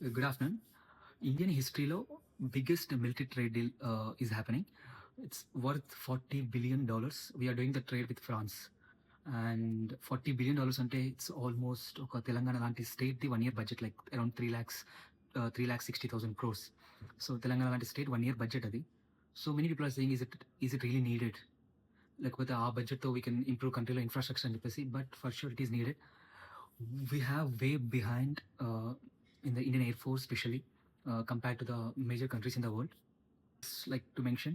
Good afternoon. Indian historyలో biggest military trade deal is happening. It's worth $40 billion. We are doing the trade with France. And $40 billion అంటే it's almost ఒక తెలంగాణ లాంటి state the 1 year budget like around 3,60,000 crores. So Telangana లాంటి state 1 year budget అది. So many people are saying is it really needed? లేకపోతే ఆ బడ్జెట్తో we can improve కంట్రీలో infrastructure అని చెప్పేసి, but for sure it is needed. We have way behind in the Indian Air Force, especially compared to the major countries in the world. Just like to mention,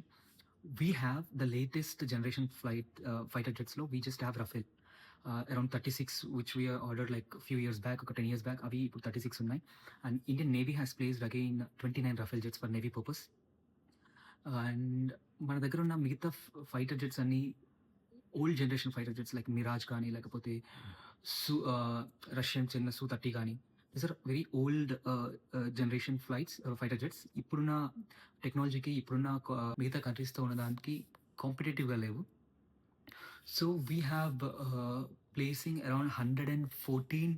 we have the latest generation fighter jets. We just have Rafael, around 36, which we ordered like a few years back, or 10 years back. Avi 36 unnai. And Indian Navy has placed again 29 Rafael jets for Navy purpose. And మన దగ్గర ఉన్న మిగతా fighter jets అన్ని old generation fighter jets like Mirage కానీ, లేకపోతే Russian చిన్న Su-30 కానీ. These are very old generation fighter jets. ఇప్పుడున్న టెక్నాలజీకి, ఇప్పుడున్న మిగతా కంట్రీస్తో ఉన్న దానికి కాంపిటేటివ్గా లేవు. So we have placing around 114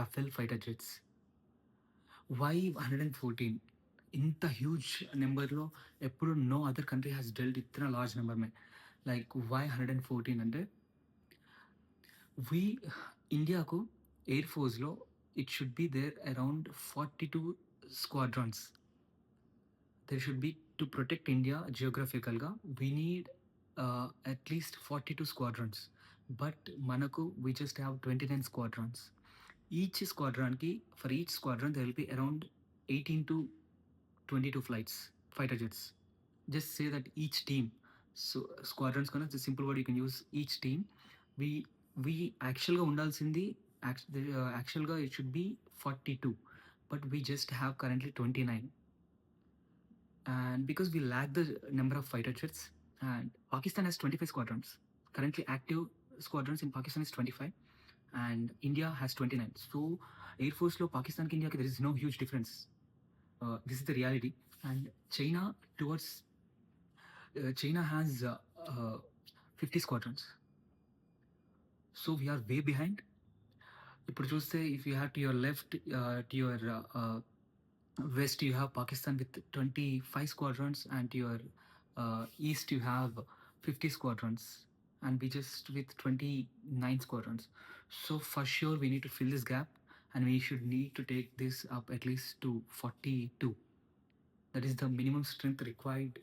Rafale fighter jets. Why 114? ఇంత హ్యూజ్ నెంబర్లో ఎప్పుడు no other country has dealt ఇతనా లార్జ్ నెంబర్ మే. లైక్ వై 114 అంటే, ఇండియాకు ఎయిర్ ఫోర్స్లో it should be there around 42 squadrons. There should be, to protect India geographically, we need at least 42 squadrons. But manaku, we just have 29 squadrons. For each squadron, there will be around 18 to 22 fighter jets. Just say that each team. So squadrons kana, it's a simple word you can use, each team. We actually undalsindi, actually it should be 42, but we just have currently 29. And because we lack the number of fighter jets, and Pakistan has 25 squadrons. Currently active squadrons in Pakistan is 25, and India has 29. So Air Force lo Pakistan ki India ki there is no huge difference. This is the reality. And China has 50 squadrons. So we are way behind. ఇప్పుడు చూస్తే, if you have to your left, to your west, you have Pakistan with 25 squadrons, and to your east you have 50 squadrons, and we just with 29 squadrons. So for sure we need to fill this gap, and we should need to take this up at least to 42. That is the minimum strength required,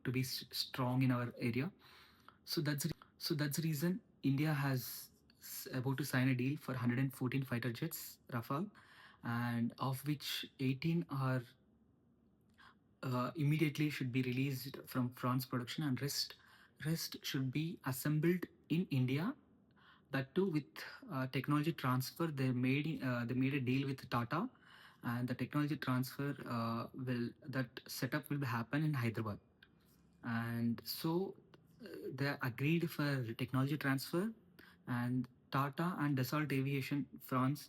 to be strong in our area. So that's the reason India has about to sign a deal for 114 fighter jets, Rafale, and of which 18 are immediately should be released from France production, and rest should be assembled in India. That too with technology transfer. They made a deal with Tata, and the technology transfer that setup will happen in Hyderabad. And so they agreed for technology transfer, and Tata and Dassault Aviation France,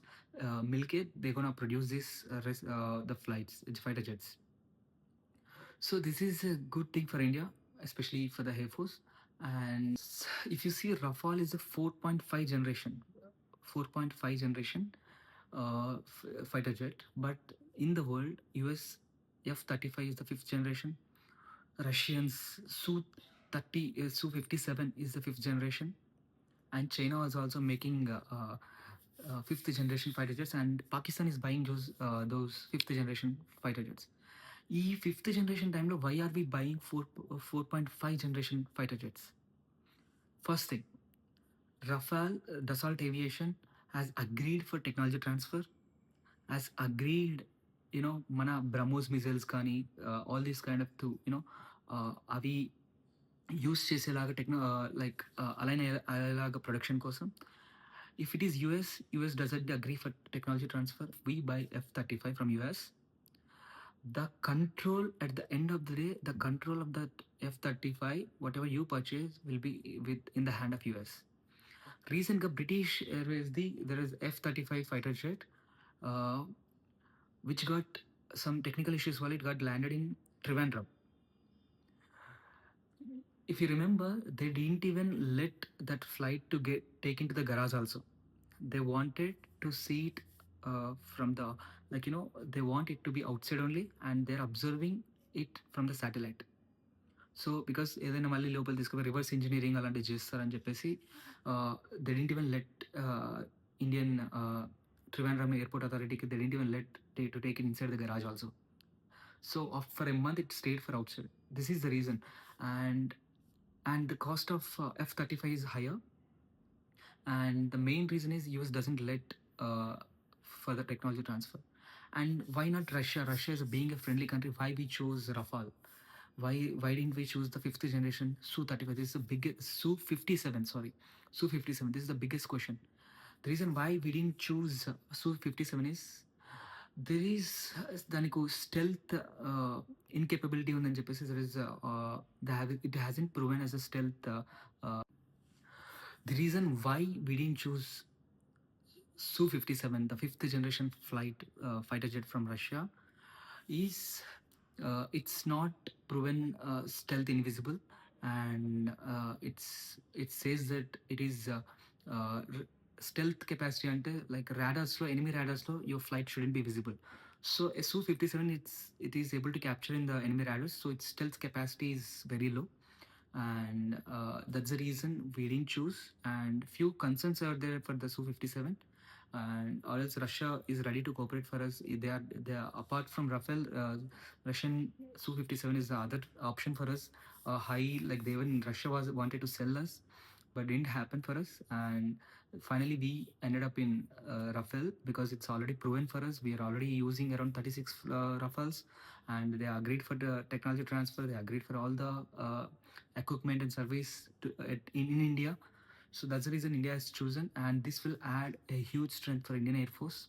Milke, they're gonna produce the fighter jets. So this is a good thing for India, especially for the Air Force. And if you see, Rafale is a 4.5 generation fighter jet. But in the world, US F-35 is the 5th generation. Russians Su-57 is the 5th generation. And China is also making 5th generation fighter jets, and Pakistan is buying those 5th generation fighter jets. ఈ 5th generation టైంలో why are we buying 4.5 generation fighter jets? First thing, Rafale, Dassault Aviation has agreed for technology transfer, has agreed, mana BrahMos missiles కానీ, all these kind of అవి use చేసేలాగా align అయ్యేలాగా production కోసం. If it is US doesn't agree for technology transfer, we buy F-35 from US. The control, at the end of the day, the control of that F-35, whatever you purchase, will be in the hand of US. Recently, British Airways, there is F-35 fighter jet, which got some technical issues while it got landed in Trivandrum. If you remember, they didn't even let that flight to get taken to the garage also. They wanted to see it from the, like, they want it to be outside only, and they're observing it from the satellite. So because ఏదైనా మళ్ళీ లోపల తీసుకుపోయి reverse engineering అలాంటివి చేస్తారని చెప్పేసి they didn't even let Indian Trivandrum airport అథారిటీకి they didn't even let to take in inside the garage also. So for a month it stayed for outside. This is the reason. And the cost of F-35 is higher, and the main reason is US doesn't let further technology transfer. And why not Russia? Russia is being a friendly country. Why we chose Rafale? Why didn't we choose the fifth generation Su-35? This is the biggest. Su-57, sorry, Su-57. This is the biggest question. The reason why we didn't choose Su-57 is there is దానికి stealth ఇన్కేపబిలిటీ ఉందని చెప్పేసి there is it hasn't proven as a stealth. The reason why we didn't choose Su-57, the fifth generation fighter jet from Russia, is it's not proven stealth invisible, and it says that it is stealth capacity ante like radars lo, enemy radars lo your flight shouldn't be visible. So Su-57, it is able to capture in the enemy radars, so its stealth capacity is very low, and that's the reason we didn't choose. And few concerns are there for the Su-57, and or else Russia is ready to cooperate for us. They are apart from Rafael, Russian Su-57 is the other option for us. High, like they even Russia was wanted to sell us, but didn't happen for us. And finally we ended up in Rafael because it's already proven for us. We are already using around 36 Rafales, and they agreed for the technology transfer. They agreed for all the equipment and service in India. So that's the reason India has chosen, and this will add a huge strength for Indian Air Force.